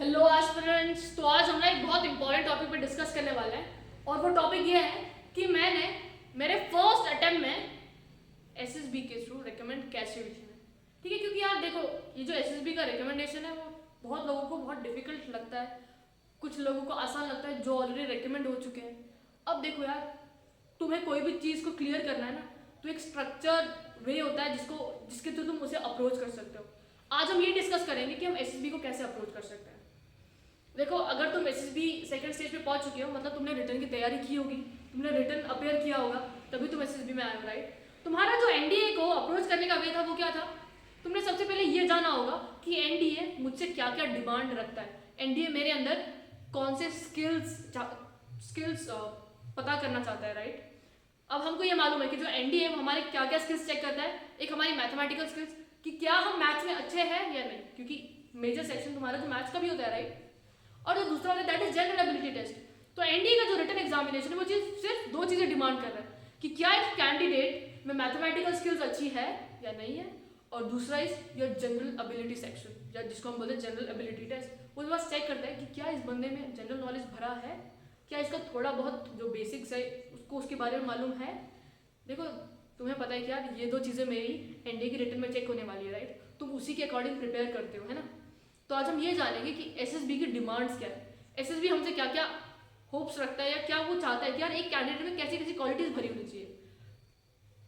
Hello aspirants. तो आज हम एक बहुत इंपॉर्टेंट टॉपिक पे डिस्कस करने वाले हैं और वो टॉपिक ये है कि मैंने मेरे फर्स्ट अटेम्प्ट में एसएसबी के थ्रू रिकमेंड कैसे लिखना है। ठीक है, क्योंकि यार देखो, ये जो एसएसबी का रिकमेंडेशन है वो बहुत लोगों को बहुत डिफिकल्ट लगता है, कुछ लोगों को आसान लगता है जो ऑलरेडी रिकमेंड हो चुके हैं। अब देखो यार, तुम्हें कोई भी चीज़ को क्लियर करना है ना, तो एक स्ट्रक्चर वे होता है जिसके थ्रू तुम उसे अप्रोच कर सकते हो। आज हम ये डिस्कस करेंगे कि हम एसएसबी को कैसे अप्रोच कर सकते हैं। देखो, अगर तुम एसएसबी सेकंड स्टेज पे पहुंच चुके हो, मतलब तुमने रिटर्न की तैयारी की होगी, तुमने रिटर्न अपेयर किया होगा, तभी तुम एसएसबी में आए हो, राइट। तुम्हारा जो एनडीए को अप्रोच करने का वे था वो क्या था? तुमने सबसे पहले ये जाना होगा कि एनडीए मुझसे क्या क्या डिमांड रखता है, एनडीए मेरे अंदर कौन से स्किल्स पता करना चाहता है, राइट। अब हमको ये मालूम है कि जो एनडीए हमारे क्या क्या स्किल्स चेक करता है। एक हमारी मैथमेटिकल स्किल्स, कि क्या हम मैथ्स में अच्छे हैं या नहीं, क्योंकि मेजर सेक्शन तुम्हारा जो मैथ्स का भी होता है, राइट। और जो दूसरा होता है that is general ability test. तो एनडीए का जो रिटन एग्जामिनेशन है वो चीज सिर्फ दो चीजें डिमांड कर रहा है कि क्या एक कैंडिडेट में मैथमेटिकल स्किल्स अच्छी है या नहीं है, और दूसरा is your general ability section, या जिसको हम बोलते हैं जनरल एबिलिटी टेस्ट। वो बस चेक करता है कि क्या इस बंदे में जनरल नॉलेज भरा है, क्या इसका थोड़ा बहुत जो बेसिक्स है उसको उसके बारे में मालूम है। देखो, तुम्हें पता है कि यार ये दो चीज़ें मेरी एनडीए की रिटन में चेक होने वाली है, राइट। तुम उसी के अकॉर्डिंग प्रिपेयर करते हो, है ना। तो आज हम ये जानेंगे कि एसएसबी की डिमांड्स क्या है, एसएसबी हमसे क्या क्या होप्स रखता है, या क्या वो चाहता है कि यार एक कैंडिडेट में कैसी कैसी क्वालिटीज भरी होनी चाहिए।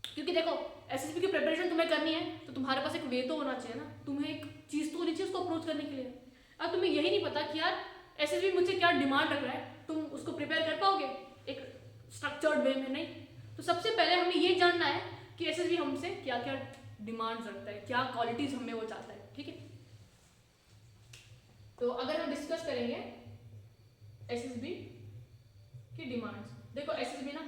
क्योंकि देखो, एसएसबी की प्रिपरेशन तुम्हें करनी है तो तुम्हारे पास एक वे तो होना चाहिए ना, तुम्हें एक चीज़ तो होनी चाहिए उसको अप्रोच करने के लिए। अब तुम्हें यही नहीं पता कि यार एसएसबी मुझसे क्या डिमांड रख रहा है, तुम उसको प्रिपेयर कर पाओगे एक स्ट्रक्चर्ड वे में? नहीं। तो सबसे पहले हमें ये जानना है कि एसएसबी हमसे क्या क्या डिमांड्स रखता है, क्या क्वालिटीज हमें वो चाहता है, ठीक है। तो अगर हम डिस्कस करेंगे एसएसबी की डिमांड्स, देखो एसएसबी ना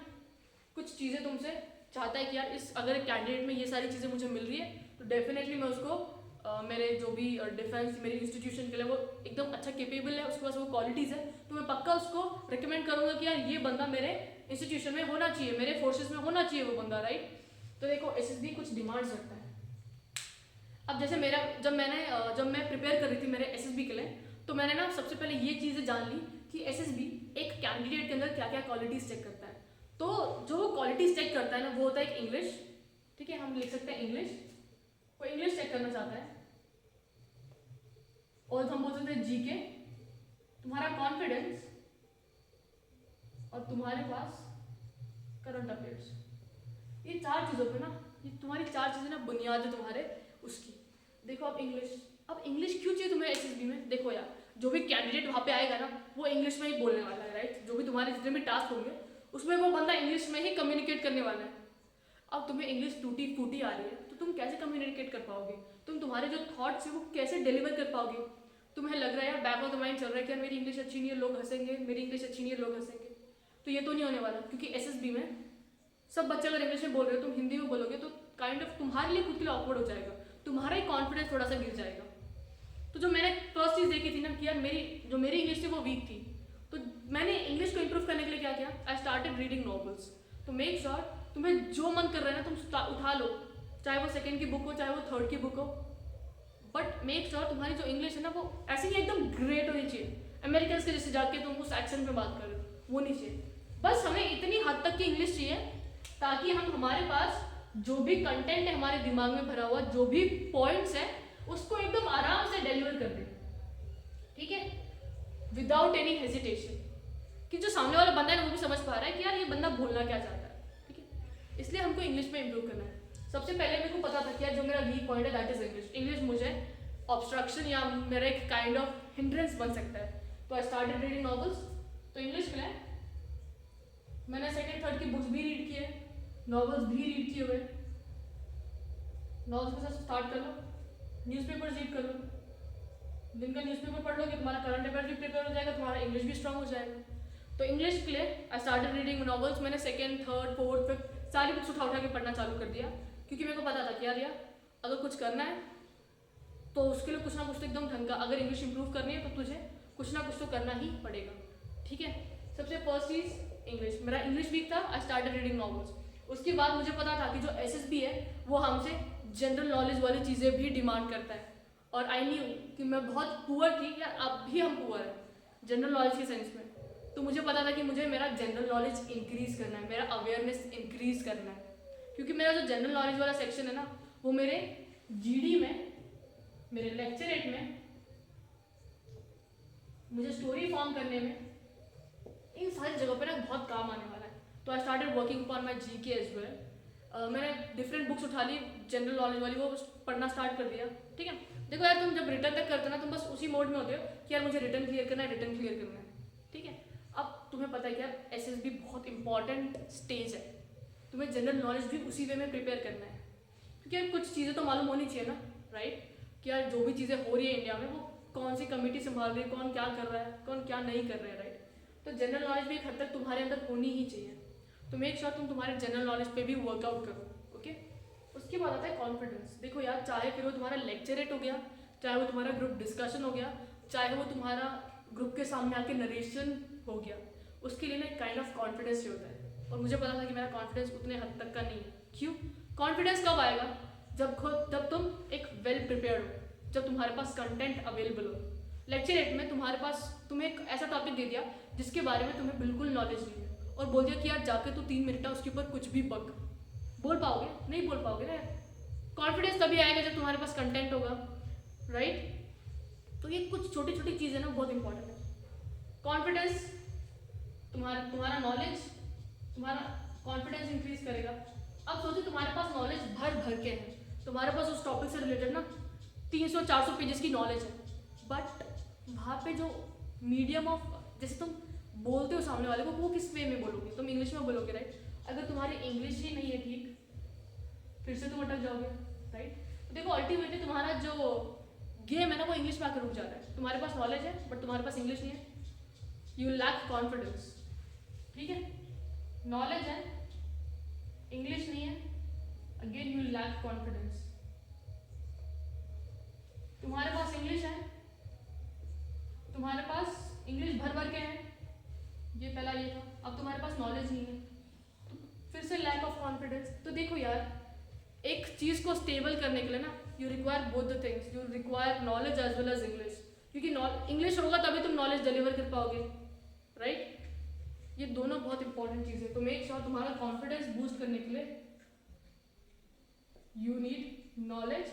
कुछ चीज़ें तुमसे चाहता है कि यार इस अगर कैंडिडेट में ये सारी चीज़ें मुझे मिल रही है तो डेफिनेटली मैं उसको मेरे जो भी डिफेंस मेरी इंस्टीट्यूशन के लिए वो एकदम अच्छा केपेबल है, उसके पास वो क्वालिटीज़ है, तो मैं पक्का उसको रिकमेंड करूँगा कि यार ये बंदा मेरे इंस्टीट्यूशन में होना चाहिए, मेरे फोर्सेस में होना चाहिए वो बंदा, राइट। तो देखो एसएसबी कुछ डिमांड्स रखता है। अब जैसे मेरा जब मैं प्रिपेयर कर रही थी मेरे एसएसबी के लिए, तो मैंने ना सबसे पहले ये चीज़ें जान ली कि एसएसबी एक कैंडिडेट के अंदर क्या क्या क्वालिटीज़ चेक करता है। तो जो क्वालिटीज़ चेक करता है ना वो होता है एक इंग्लिश, ठीक है, हम लिख सकते हैं इंग्लिश, वो इंग्लिश चेक करना चाहता है। और हम बोल सकते हैं जीके, तुम्हारा कॉन्फिडेंस, और तुम्हारे पास करंट अफेयर्स। ये चार चीज़ों पे ना, ये तुम्हारी चार चीज़ें ना बुनियाद है तुम्हारे उसकी। देखो अब इंग्लिश क्यों चाहिए तुम्हें एसएसबी में? देखो यार, जो भी कैंडिडेट वहाँ पे आएगा ना वो इंग्लिश में ही बोलने वाला है, राइट। जो भी तुम्हारे जितने भी टास्क होंगे उसमें वो बंदा इंग्लिश में ही कम्युनिकेट करने वाला है। अब तुम्हें इंग्लिश टूटी फूटी आ रही है तो तुम कैसे कम्युनिकेट कर पाओगे, तुम तुम्हारे जो थॉट्स है वो कैसे डिलीवर कर पाओगे? तुम्हें लग रहा है यार बैक ऑफ द माइंड चल रहा है कि यार मेरी इंग्लिश अच्छी नहीं है लोग हंसेंगे, मेरी इंग्लिश अच्छी नहीं है लोग हंसेंगे, तो ये तो नहीं होने वाला। क्योंकि एसएसबी में सब बच्चे अगर इंग्लिश में बोल रहे हो, तुम हिंदी में बोलोगे तो काइंड ऑफ तुम्हारे लिए खुद के लिए ऑकवर्ड हो जाएगा, तुम्हारा ही कॉन्फिडेंस थोड़ा सा गिर जाएगा। तो जो मैंने फर्स्ट चीज़ देखी थी ना कि यार मेरी इंग्लिश थी वो वीक थी, तो मैंने इंग्लिश को इंप्रूव करने के लिए क्या किया, आई स्टार्टेड रीडिंग नॉवेल्स। तो मेक श्योर तुम्हें जो मन कर रहा है ना तुम उठा लो, चाहे वो सेकेंड की बुक हो चाहे वो थर्ड की बुक हो, बट मेक श्योर तुम्हारी जो इंग्लिश है ना वो ऐसी नहीं एकदम ग्रेट होनी चाहिए, अमेरिकन के जैसे जाके तुम उस एक्सेंट में बात कर रहे हो वो नहीं चाहिए। बस हमें इतनी हद तक की इंग्लिश चाहिए ताकि हम हमारे पास जो भी कंटेंट है हमारे दिमाग में भरा हुआ, जो भी पॉइंट्स है उसको एकदम आराम से डिलीवर कर दें, ठीक है, विदाउट एनी हेजिटेशन, कि जो सामने वाला बंदा है ना वो भी समझ पा रहा है कि यार ये बंदा बोलना क्या चाहता है, ठीक है। इसलिए हमको इंग्लिश में इंप्रूव करना है। सबसे पहले मेरे को पता था कि यार जो मेरा वीक पॉइंट है दैट इज इंग्लिश। इंग्लिश मुझे ऑब्स्ट्रक्शन या मेरा एक काइंड ऑफ हिंड्रेंस बन सकता है, तो आई स्टार्टेड रीडिंग नॉवेल्स। तो इंग्लिश के लिए मैंने सेकेंड थर्ड की बुक्स भी रीड किए, नॉवेल्स भी रीड किए हुए। नॉवेल्स के साथ स्टार्ट कर लो, न्यूज़पेपर्स रीड कर लो, दिन का न्यूज़पेपर पढ़ लो कि तुम्हारा करंट अफेयर भी प्रिपेयर हो जाएगा, तुम्हारा इंग्लिश भी स्ट्रांग हो जाएगा। तो इंग्लिश के लिए आई स्टार्टेड रीडिंग नॉवेल्स। मैंने सेकेंड थर्ड फोर्थ फिफ्थ सारी बुक्स उठा के पढ़ना चालू कर दिया, क्योंकि मेरे को पता था कि यार अगर कुछ करना है तो उसके लिए कुछ ना कुछ तो एकदम ढंग का, अगर इंग्लिश इंप्रूव करनी है तो तुझे कुछ ना कुछ तो करना ही पड़ेगा, ठीक है। सबसे फर्स्ट चीज़ इंग्लिश, मेरा इंग्लिश वीक था, आई स्टार्टेड रीडिंग नॉवेल्स। उसके बाद मुझे पता था कि जो एसएसबी है वो हमसे जनरल नॉलेज वाली चीज़ें भी डिमांड करता है, और आई न्यू कि मैं बहुत पुअर थी, या अब भी हम पुअर हैं जनरल नॉलेज के सेंस में। तो मुझे पता था कि मुझे मेरा जनरल नॉलेज इंक्रीज करना है, मेरा अवेयरनेस इंक्रीज करना है, क्योंकि मेरा जो जनरल नॉलेज वाला सेक्शन है ना, वो मेरे जीडी में, मेरे लेक्चरेट में, मुझे स्टोरी फॉर्म करने में, इन सारी जगहों पे ना बहुत काम आने वाला है। तो I started working upon my GK as well. मैंने डिफरेंट बुक्स उठा ली जनरल नॉलेज वाली, वो पढ़ना स्टार्ट कर दिया। ठीक है, देखो यार, तुम जब रिटर्न तक करते हो ना, तुम बस उसी मोड में होते हो कि यार मुझे रिटर्न क्लियर करना है, रिटर्न क्लियर करना है। ठीक है, अब तुम्हें पता है कि यार एसएसबी बहुत इंपॉर्टेंट स्टेज है, तुम्हें जनरल नॉलेज भी उसी वे में प्रिपेयर करना है, क्योंकि यार कुछ चीज़ें तो मालूम होनी चाहिए ना, राइट? कि यार जो भी चीज़ें हो रही है इंडिया में, वो कौन सी कमेटी संभाल रही है, कौन क्या कर रहा है, कौन क्या नहीं कर रहा है, राइट? तो जनरल नॉलेज भी एक हद तक तुम्हारे अंदर होनी ही चाहिए। तो मेक श्योर तुम तुम्हारे जनरल नॉलेज पे भी वर्कआउट करो, ओके? उसके बाद आता है कॉन्फिडेंस। देखो यार, चाहे फिर वो तुम्हारा लेक्चरेट हो गया, चाहे वो तुम्हारा ग्रुप डिस्कशन हो गया, चाहे वो तुम्हारा ग्रुप के सामने आके नरेशन हो गया, उसके लिए ना एक काइंड ऑफ कॉन्फिडेंस चाहिए होता है। और मुझे पता था कि मेरा कॉन्फिडेंस उतने हद तक का नहीं है। क्यों? कॉन्फिडेंस कब आएगा? जब तुम एक वेल प्रिपेयर्ड हो, जब तुम्हारे पास कंटेंट अवेलेबल हो। लेक्चरेट में तुम्हारे पास, तुम्हें एक ऐसा टॉपिक दे दिया जिसके बारे में तुम्हें बिल्कुल नॉलेज नहीं है, और बोल दिया कि यार जाके तो 3 मिनट है उसके ऊपर कुछ भी बक। बोल पाओगे? नहीं बोल पाओगे ना। कॉन्फिडेंस तभी आएगा जब तुम्हारे पास कंटेंट होगा, राइट? तो ये कुछ छोटी छोटी चीज़ें ना बहुत इंपॉर्टेंट है। कॉन्फिडेंस, तुम्हारा नॉलेज, तुम्हारा कॉन्फिडेंस इंक्रीज करेगा। अब सोचो तुम्हारे पास नॉलेज भर भर के है, तुम्हारे पास उस टॉपिक से रिलेटेड ना 300-400 पेजेस की नॉलेज है, बट वहाँ पे जो मीडियम ऑफ, जैसे तुम बोलते हो सामने वाले को, वो किस वे में बोलोगे? तुम इंग्लिश में बोलोगे, राइट? अगर तुम्हारी इंग्लिश ही नहीं है ठीक, फिर से तुम अटक जाओगे, राइट? तो देखो अल्टीमेटली तुम्हारा जो गेम है ना, वो इंग्लिश में आकर रुक जाता है। तुम्हारे पास नॉलेज है बट तुम्हारे पास इंग्लिश नहीं है, यू लैक कॉन्फिडेंस। ठीक है, नॉलेज है, इंग्लिश नहीं है, अगेन यू लैक कॉन्फिडेंस। तुम्हारे पास इंग्लिश है, तुम्हारे पास इंग्लिश भर भर के है, ये पहला ये था। अब तुम्हारे पास नॉलेज नहीं है, तो फिर से लैक ऑफ कॉन्फिडेंस। तो देखो यार, एक चीज को स्टेबल करने के लिए ना, you require both the things, you require knowledge as well as English, क्योंकि इंग्लिश होगा तभी तुम नॉलेज डिलीवर कर पाओगे, राइट? ये दोनों बहुत इंपॉर्टेंट चीज़ है। तो मेक श्योर तुम्हारा कॉन्फिडेंस बूस्ट करने के लिए you need knowledge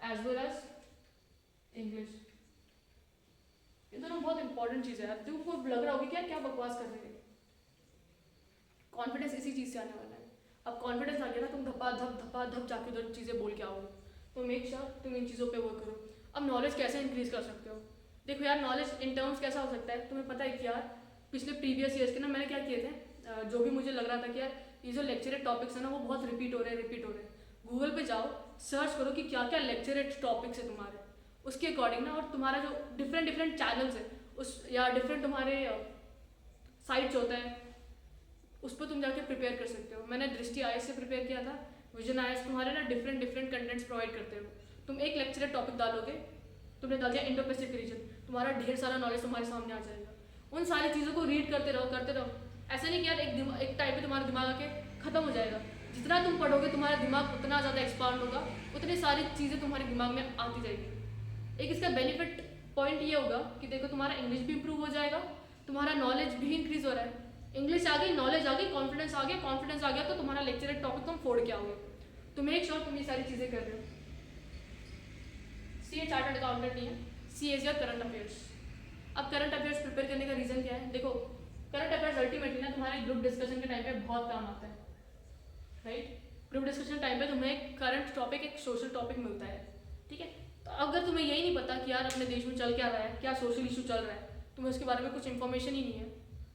as well as English. ये दोनों बहुत इंपॉर्टेंट चीज़ है यार। तुमको लग रहा होगा कि यार क्या बकवास कर रहे हैं, कॉन्फिडेंस इसी चीज़ से आने वाला है। अब कॉन्फिडेंस आ गया ना, तुम धपा धप जाके दो चीज़ें बोल के आओगे। तो मेक श्योर तुम इन चीज़ों पे वर्क करो। अब नॉलेज कैसे इंक्रीज कर सकते हो? देखो यार, नॉलेज इन टर्म्स कैसा हो सकता है, तुम्हें पता है कि यार पिछले प्रीवियस ईयर्स के ना मैंने क्या किए थे, जो भी मुझे लग रहा था कि यार ये जो लेक्चरेट टॉपिक्स है ना, वो बहुत रिपीट हो रहे हैं। गूगल पे जाओ, सर्च करो कि क्या क्या लेक्चरेट टॉपिक्स है तुम्हारे, उसके अकॉर्डिंग ना, और तुम्हारा जो डिफरेंट चैनल्स है उस, या डिफरेंट तुम्हारे साइट्स होता है, उस पर तुम जाके प्रिपेयर कर सकते हो। मैंने दृष्टि आईएएस से प्रिपेयर किया था, विजन आईएएस तुम्हारे ना डिफरेंट कंटेंट्स प्रोवाइड करते हो। तुम एक लेक्चरेट टॉपिक डालोगे, तुमने डाल दिया इंडो पैसिफिक रीजन, तुम्हारा ढेर सारा नॉलेज तुम्हारे सामने आ जाएगा। उन सारी चीज़ों को रीड करते रहो। ऐसा नहीं कि यार एक टाइप पे तुम्हारा दिमाग आके खत्म हो जाएगा। जितना तुम पढ़ोगे तुम्हारा दिमाग उतना ज़्यादा एक्सपांड होगा, उतनी सारी चीज़ें तुम्हारे दिमाग में आती जाएगी। एक इसका बेनिफिट पॉइंट ये होगा कि देखो तुम्हारा इंग्लिश भी इंप्रूव हो जाएगा, तुम्हारा नॉलेज भी इंक्रीज हो रहा है। इंग्लिश आ गई, नॉलेज आ गई, कॉन्फिडेंस आ गया, तो तुम्हारा लेक्चरेट टॉपिक तुम फोड़ के आओगे। तो मेक श्योर तुम ये सारी चीज़ें कर रहे हो। सीए चार्टर्ड अकाउंटेंट नहीं है, सी इज योर करंट अफेयर्स। अब करंट अफेयर्स प्रिपेयर करने का रीज़न क्या है? देखो, करंट अफेयर्स अल्टीमेटली ना तुम्हारे ग्रुप डिस्कशन के टाइम पे बहुत काम आता है, राइट? ग्रुप डिस्कशन टाइम पे तुम्हें एक करंट टॉपिक, एक सोशल टॉपिक मिलता है, ठीक है? तो अगर तुम्हें यही नहीं पता कि यार अपने देश में चल क्या रहा है, क्या सोशल इशू चल रहा है, तुम्हें उसके बारे में कुछ इन्फॉर्मेशन ही नहीं है,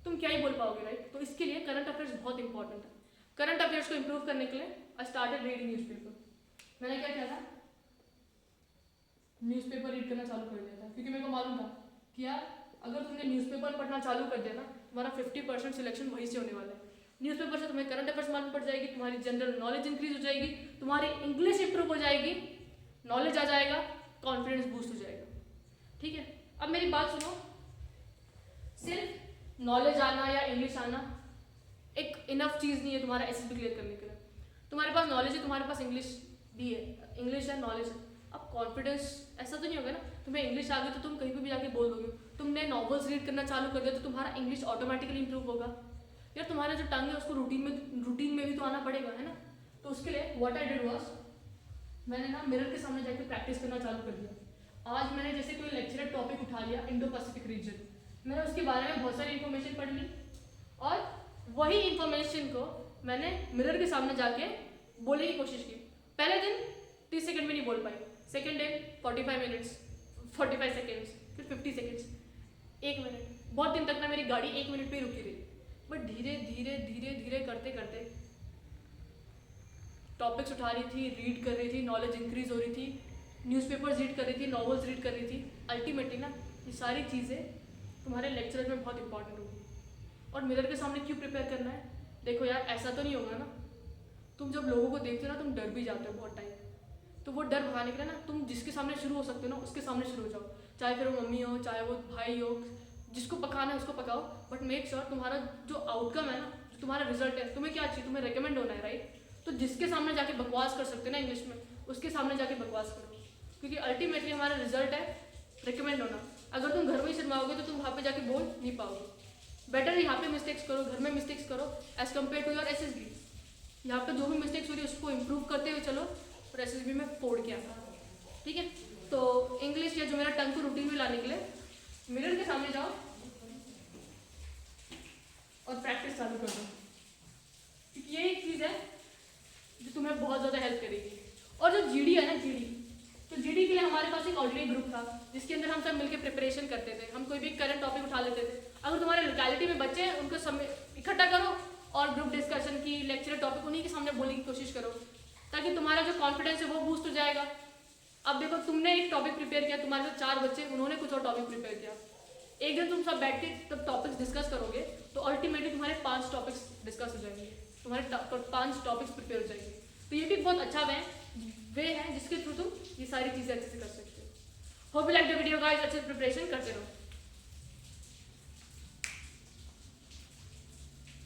तुम क्या ही बोल पाओगे, राइट? तो इसके लिए करंट अफेयर्स बहुत इंपॉर्टेंट है। करंट अफेयर्स को इंप्रूव करने के लिए आई स्टार्टेड रीडिंग न्यूज़पेपर। मैंने क्या किया था, न्यूज़पेपर रीड करना चालू कर दिया था, क्योंकि मेरे को मालूम था कि यार अगर तुमने न्यूज़पेपर पढ़ना चालू कर दिया ना, तुम्हारा 50% सिलेक्शन वहीं से होने वाला है। न्यूज़पेपर से तुम्हें करंट अफेयर्स मालूम पड़ जाएगी, तुम्हारी जनरल नॉलेज इंक्रीज हो जाएगी, तुम्हारी इंग्लिश इंप्रूव हो जाएगी, नॉलेज आ जाएगा, कॉन्फिडेंस बूस्ट हो जाएगा, ठीक है? अब मेरी बात सुनो, सिर्फ नॉलेज आना या इंग्लिश आना एक इनफ चीज़ नहीं है तुम्हारा एसएसबी क्लियर करने के लिए। तुम्हारे पास नॉलेज है, तुम्हारे पास इंग्लिश भी है, इंग्लिश है, नॉलेज है। अब कॉन्फिडेंस ऐसा तो नहीं होगा ना, तुम्हें इंग्लिश आ गई तो तुम कहीं पे भी जाके बोल दोगे। तुमने नॉवेल्स रीड करना चालू कर दिया तो तुम्हारा इंग्लिश ऑटोमेटिकली इंप्रूव होगा। यार तुम्हारा जो टंग है उसको रूटीन में भी तो आना पड़ेगा, है ना। तो उसके लिए व्हाट आई डिड वाज, मैंने ना मिरर के सामने जाकर प्रैक्टिस करना चालू कर दिया। आज मैंने जैसे कोई लेक्चरर टॉपिक उठा लिया इंडो पैसिफिक रीजन, मैंने उसके बारे में बहुत सारी इन्फॉर्मेशन पढ़ ली और वही इन्फॉर्मेशन को मैंने मिरर के सामने जाके बोलने की कोशिश की। पहले दिन 30 सेकंड में नहीं बोल पाई, सेकंड डे 45 मिनट्स, 45 सेकेंड्स, फिर 50 सेकेंड्स, 1 मिनट। बहुत दिन तक ना मेरी गाड़ी 1 मिनट पे ही रुकी रही। बट धीरे धीरे धीरे धीरे करते करते टॉपिक्स उठा रही थी, रीड कर रही थी, नॉलेज इंक्रीज हो रही थी, न्यूज़पेपर्स रीड कर रही थी, नॉवेल्स रीड कर रही थी। अल्टीमेटली ना ये सारी चीज़ें तुम्हारे लेक्चर में बहुत इंपॉर्टेंट होगी। और मिरर के सामने क्यों प्रिपेयर करना है? देखो यार ऐसा तो नहीं होगा ना, तुम जब लोगों को देखते हो ना तुम डर भी जाते हो बहुत टाइम, तो वो डर भगाने के लिए ना तुम जिसके सामने शुरू हो सकते हो ना उसके सामने शुरू हो जाओ। चाहे फिर वो मम्मी हो, चाहे वो भाई हो, जिसको पकाना है उसको पकाओ, बट मेक श्योर तुम्हारा जो आउटकम है ना, जो तुम्हारा रिजल्ट है, तुम्हें क्या चाहिए, तुम्हें रिकमेंड होना है, राइट। तो जिसके सामने जाके बकवास कर सकते हो ना इंग्लिश में, उसके सामने जाके बकवास करो, क्योंकि अल्टीमेटली हमारा रिजल्ट है रिकमेंड होना। अगर तुम घर में ही शर्माओगे तो तुम वहाँ पे जाके बोल नहीं पाओगे। बेटर यहाँ पे मिस्टेक्स करो, घर में मिस्टेक्स करो as compare to your SSB। यहाँ पे जो भी मिस्टेक्स हो रही है उसको इम्प्रूव करते हुए चलो और SSB में फोड़ के आता, ठीक है। तो इंग्लिश या जो मेरा टंग को रूटीन में लाने के लिए मिरर के सामने जाओ और प्रैक्टिस चालू कर दो, क्योंकि ये एक चीज़ है जो तुम्हें बहुत ज़्यादा हेल्प करेगी। और जो GD है ना, तो GD के लिए हमारे पास एक ऑलरेडी ग्रुप था जिसके अंदर हम सब मिलकर प्रिपरेशन करते थे। हम कोई भी करंट टॉपिक उठा लेते थे। अगर तुम्हारे लोकेलिटी में बच्चे हैं उनको सब इकट्ठा करो और ग्रुप डिस्कशन की लेक्चर टॉपिक उन्हीं के सामने बोलने की कोशिश करो, ताकि तुम्हारा जो कॉन्फिडेंस है वो बूस्ट हो जाएगा। अब देखो तुमने एक टॉपिक प्रिपेयर किया, तुम्हारे जो 4 बच्चे उन्होंने कुछ और टॉपिक प्रिपेयर किया, एक दिन तुम सब बैठ के तब टॉपिक्स डिस्कस करोगे तो अल्टीमेटली तुम्हारे 5 टॉपिक्स डिस्कस हो जाएंगे, तुम्हारे 5 टॉपिक्स प्रिपेयर हो जाएंगे। तो ये भी बहुत अच्छा वे है जिसके थ्रू तुम ये सारी चीज़ें अच्छे से कर सकते हो। Hope you like the video guys, अच्छे से प्रिपरेशन करते रहो।